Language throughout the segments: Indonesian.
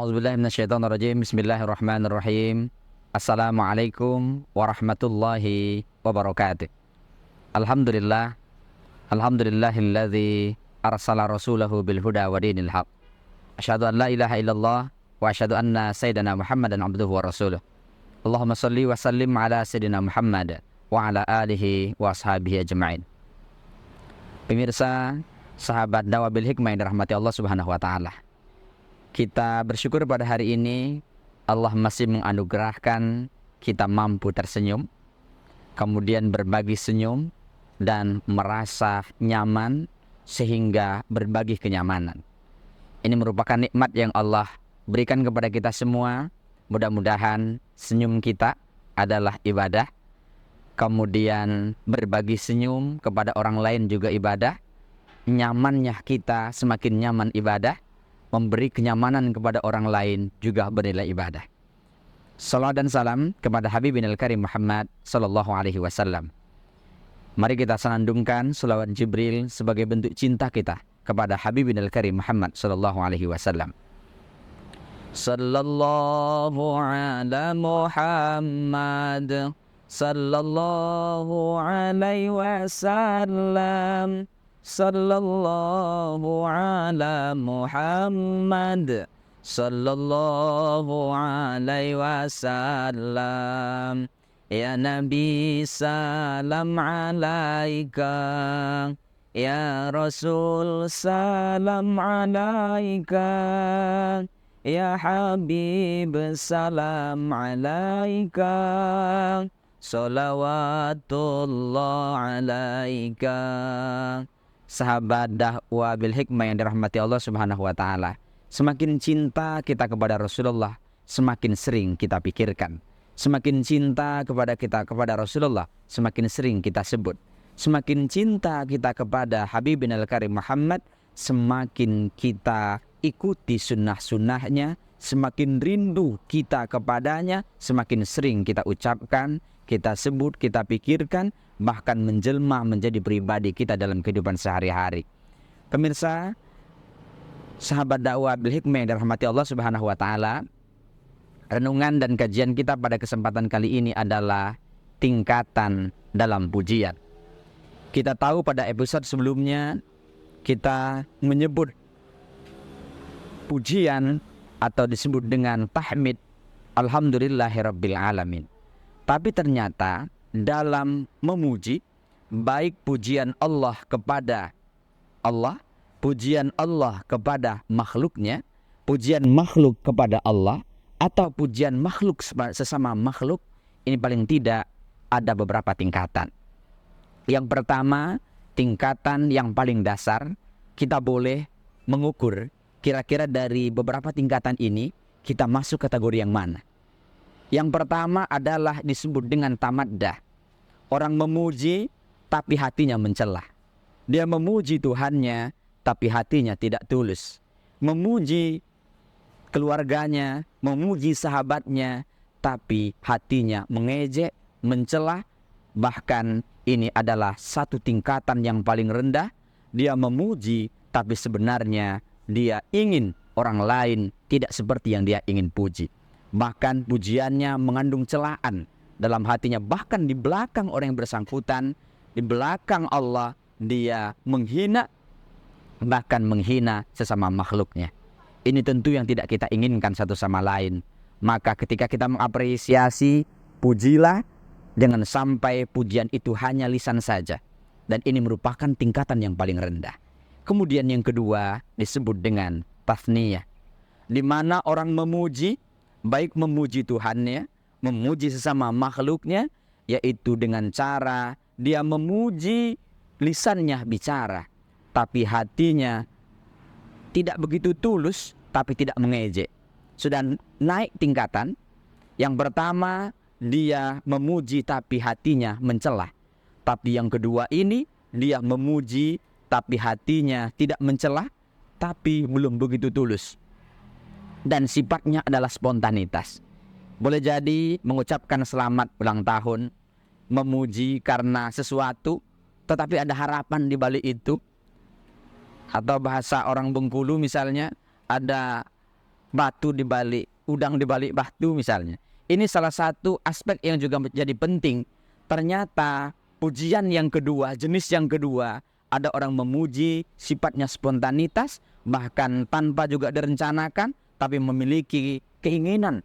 A'udzubillahi minasyaitonirrajim. Bismillahirrahmanirrahim. Assalamualaikum warahmatullahi wabarakatuh. Alhamdulillah. Alhamdulillahilladzi arsala rasulahu bil huda wa dinil haq. Asyhadu an la ilaha illallah wa asyhadu anna sayyidana Muhammadan abduhu wa rasuluh. Allahumma shalli wa sallim ala sayyidina Muhammad wa ala alihi wa ashabihi ajma'in. Pemirsa, sahabat dakwah bil hikmah yang dirahmati Allah Subhanahu wa taala. Kita bersyukur pada hari ini Allah masih menganugerahkan kita mampu tersenyum, kemudian berbagi senyum dan merasa nyaman sehingga berbagi kenyamanan. Ini merupakan nikmat yang Allah berikan kepada kita semua. Mudah-mudahan senyum kita adalah ibadah, kemudian berbagi senyum kepada orang lain juga ibadah. Nyamannya kita semakin nyaman ibadah, memberi kenyamanan kepada orang lain juga bernilai ibadah. Salawat dan salam kepada Habibinal Karim Muhammad sallallahu alaihi wasallam. Mari kita senandungkan selawat Jibril sebagai bentuk cinta kita kepada Habibinal Karim Muhammad sallallahu alaihi wasallam. Sallallahu ala Muhammad sallallahu alaihi wasallam. Sallallahu ala Muhammad sallallahu alaihi wasallam. Ya Nabi salam alaika, ya Rasul salam alaika, ya Habib salam alaika, salawatullah alaika. Sahabat dakwah bil hikmah yang dirahmati Allah Subhanahu wa taala. Semakin cinta kita kepada Rasulullah, semakin sering kita pikirkan. Semakin cinta kepada Rasulullah, semakin sering kita sebut. Semakin cinta kita kepada Habibinal Karim Muhammad, semakin kita ikuti sunnah-sunnahnya, semakin rindu kita kepadanya, semakin sering kita ucapkan, kita sebut, kita pikirkan, bahkan menjelma menjadi pribadi kita dalam kehidupan sehari-hari. Pemirsa, sahabat dakwah bil hikmah yang dirahmati Allah Subhanahu wa taala, renungan dan kajian kita pada kesempatan kali ini adalah tingkatan dalam pujian. Kita tahu pada episode sebelumnya kita menyebut pujian atau disebut dengan tahmid, alhamdulillahirabbil alamin. Tapi ternyata dalam memuji, baik pujian Allah kepada Allah, pujian Allah kepada makhluknya, pujian makhluk kepada Allah, atau pujian makhluk sesama makhluk, ini paling tidak ada beberapa tingkatan. Yang pertama, tingkatan yang paling dasar, kita boleh mengukur kira-kira dari beberapa tingkatan ini kita masuk kategori yang mana. Yang pertama adalah disebut dengan tamaddah. Orang memuji tapi hatinya mencela. Dia memuji Tuhannya tapi hatinya tidak tulus. Memuji keluarganya, memuji sahabatnya, tapi hatinya mengejek, mencela. Bahkan ini adalah satu tingkatan yang paling rendah. Dia memuji tapi sebenarnya dia ingin orang lain tidak seperti yang dia ingin puji. Bahkan pujiannya mengandung celaan dalam hatinya. Bahkan di belakang orang yang bersangkutan, di belakang Allah, dia menghina, bahkan menghina sesama makhluknya. Ini tentu yang tidak kita inginkan satu sama lain. Maka ketika kita mengapresiasi, pujilah, jangan sampai pujian itu hanya lisan saja. Dan ini merupakan tingkatan yang paling rendah. Kemudian yang kedua disebut dengan tathniyah, di mana orang memuji, baik memuji Tuhannya, memuji sesama makhluknya, yaitu dengan cara dia memuji, lisannya bicara, tapi hatinya tidak begitu tulus, tapi tidak mengejek. Sudah naik tingkatan. Yang pertama, dia memuji tapi hatinya mencela. Tapi yang kedua ini, dia memuji tapi hatinya tidak mencela, tapi belum begitu tulus. Dan sifatnya adalah spontanitas. Boleh jadi mengucapkan selamat ulang tahun, memuji karena sesuatu, tetapi ada harapan di balik itu. Atau bahasa orang Bengkulu misalnya, ada batu di balik udang di balik batu misalnya. Ini salah satu aspek yang juga menjadi penting. Ternyata pujian yang kedua, jenis yang kedua, ada orang memuji sifatnya spontanitas, bahkan tanpa juga direncanakan, tapi memiliki keinginan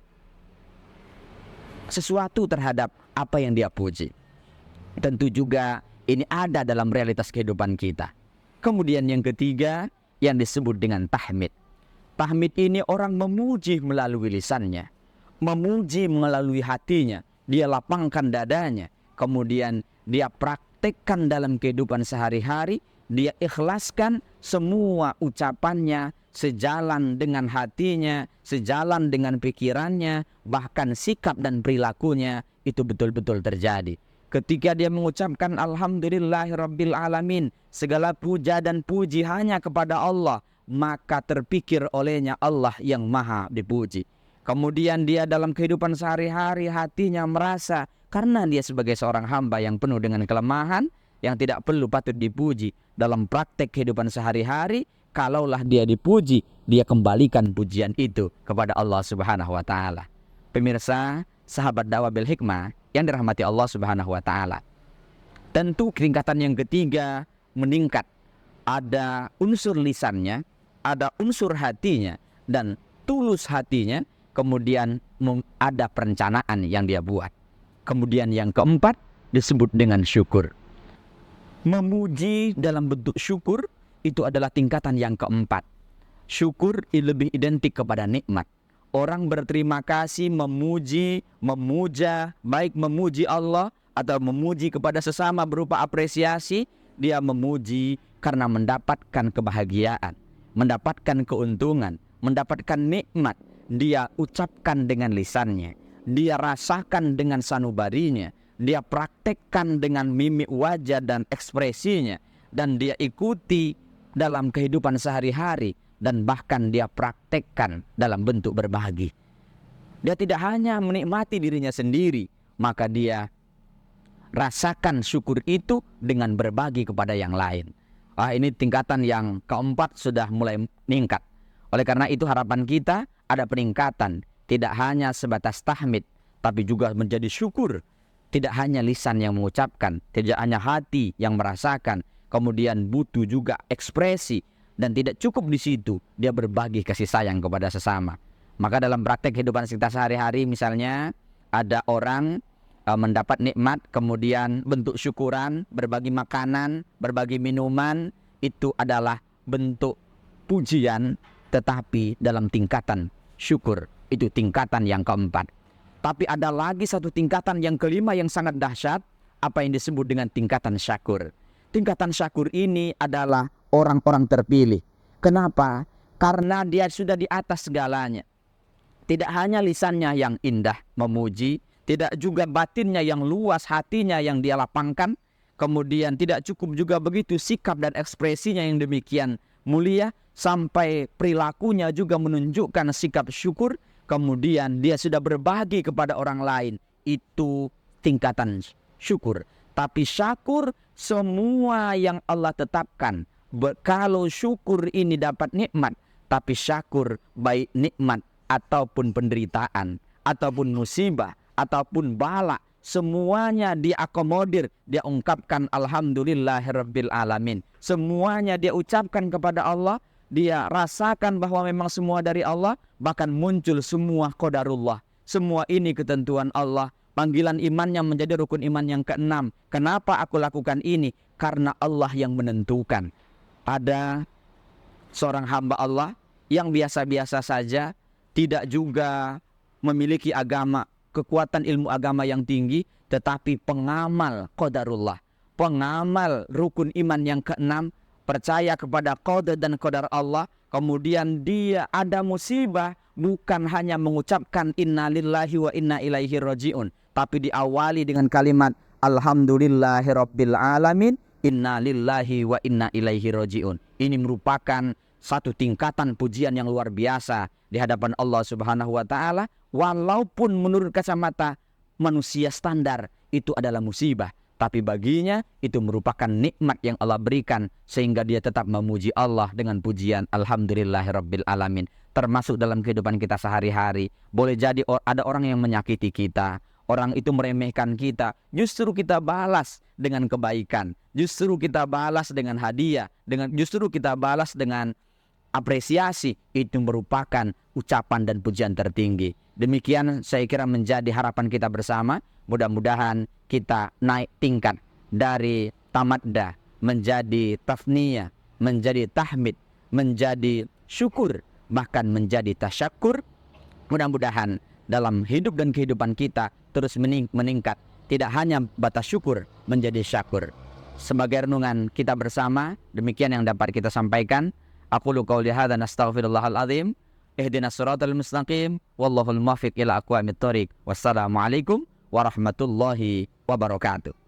sesuatu terhadap apa yang dia puji. Tentu juga ini ada dalam realitas kehidupan kita. Kemudian yang ketiga yang disebut dengan tahmid. Tahmid ini orang memuji melalui lisannya, memuji melalui hatinya, dia lapangkan dadanya, kemudian dia praktekkan dalam kehidupan sehari-hari, dia ikhlaskan semua ucapannya sejalan dengan hatinya, sejalan dengan pikirannya, bahkan sikap dan perilakunya itu betul-betul terjadi. Ketika dia mengucapkan Alhamdulillahirabbil alamin, segala puja dan puji hanya kepada Allah, maka terpikir olehnya Allah yang maha dipuji. Kemudian dia dalam kehidupan sehari-hari hatinya merasa karena dia sebagai seorang hamba yang penuh dengan kelemahan, yang tidak perlu patut dipuji dalam praktek kehidupan sehari-hari, kalaulah dia dipuji, dia kembalikan pujian itu kepada Allah Subhanahu wa taala. Pemirsa, sahabat dakwah bil hikmah yang dirahmati Allah Subhanahu wa taala. Tentu tingkatan yang ketiga meningkat. Ada unsur lisannya, ada unsur hatinya, dan tulus hatinya, kemudian ada perencanaan yang dia buat. Kemudian yang keempat disebut dengan syukur. Memuji dalam bentuk syukur itu adalah tingkatan yang keempat. Syukur lebih identik kepada nikmat. Orang berterima kasih, memuji, memuja, baik memuji Allah atau memuji kepada sesama berupa apresiasi, dia memuji karena mendapatkan kebahagiaan, mendapatkan keuntungan, mendapatkan nikmat. Dia ucapkan dengan lisannya, dia rasakan dengan sanubarinya, dia praktekkan dengan mimik wajah dan ekspresinya, dan dia ikuti dalam kehidupan sehari-hari, dan bahkan dia praktekkan dalam bentuk berbagi. Dia tidak hanya menikmati dirinya sendiri, maka dia rasakan syukur itu dengan berbagi kepada yang lain. Ini tingkatan yang keempat sudah mulai meningkat. Oleh karena itu harapan kita ada peningkatan, tidak hanya sebatas tahmid, tapi juga menjadi syukur. Tidak hanya lisan yang mengucapkan, tidak hanya hati yang merasakan, kemudian butuh juga ekspresi. Dan tidak cukup di situ, dia berbagi kasih sayang kepada sesama. Maka dalam praktek kehidupan kita sehari-hari, misalnya ada orang mendapat nikmat, kemudian bentuk syukuran, berbagi makanan, berbagi minuman, itu adalah bentuk pujian, tetapi dalam tingkatan syukur, itu tingkatan yang keempat. Tapi ada lagi satu tingkatan yang kelima yang sangat dahsyat, apa yang disebut dengan tingkatan syakur. Tingkatan syakur ini adalah orang-orang terpilih. Kenapa? Karena dia sudah di atas segalanya. Tidak hanya lisannya yang indah memuji, tidak juga batinnya yang luas, hatinya yang dia lapangkan. Kemudian tidak cukup juga begitu sikap dan ekspresinya yang demikian mulia, sampai perilakunya juga menunjukkan sikap syukur. Kemudian dia sudah berbagi kepada orang lain. Itu tingkatan syukur. Tapi syakur semua yang Allah tetapkan. Kalau syukur ini dapat nikmat, tapi syakur baik nikmat ataupun penderitaan, ataupun musibah, ataupun bala, semuanya diakomodir, dia ungkapkan Alhamdulillahirabbil alamin. Semuanya dia ucapkan kepada Allah, dia rasakan bahwa memang semua dari Allah, bahkan muncul semua qadarullah. Semua ini ketentuan Allah. Panggilan imannya menjadi rukun iman yang keenam. Kenapa aku lakukan ini? Karena Allah yang menentukan. Ada seorang hamba Allah yang biasa-biasa saja, tidak juga memiliki agama, kekuatan ilmu agama yang tinggi, tetapi pengamal qadarullah, pengamal rukun iman yang keenam, percaya kepada qadar dan qadar Allah. Kemudian dia ada musibah, bukan hanya mengucapkan innalillahi wa inna ilaihi rajiun, tapi diawali dengan kalimat Alhamdulillahirabbil alamin, innalillahi wa inna ilaihi rajiun. Ini merupakan satu tingkatan pujian yang luar biasa di hadapan Allah Subhanahu wa taala, walaupun menurut kacamata manusia standar itu adalah musibah, tapi baginya itu merupakan nikmat yang Allah berikan sehingga dia tetap memuji Allah dengan pujian alhamdulillahirabbil alamin. Termasuk dalam kehidupan kita sehari-hari, boleh jadi ada orang yang menyakiti kita, orang itu meremehkan kita, justru kita balas dengan kebaikan, justru kita balas dengan hadiah, justru kita balas dengan apresiasi. Itu merupakan ucapan dan pujian tertinggi. Demikian saya kira menjadi harapan kita bersama. Mudah-mudahan kita naik tingkat dari tamaddah menjadi tafniyah, menjadi tahmid, menjadi syukur, bahkan menjadi tasyakur. Mudah-mudahan dalam hidup dan kehidupan kita terus meningkat, tidak hanya batas syukur menjadi syakur. Sebagai renungan kita bersama, demikian yang dapat kita sampaikan. Aqulu qouli hadza nastaghfirullahal azim. Ihdinas siratal mustaqim. Wallahul muwaffiq ila aqwamit thoriq. Wassalamualaikum warahmatullahi wabarakatuh.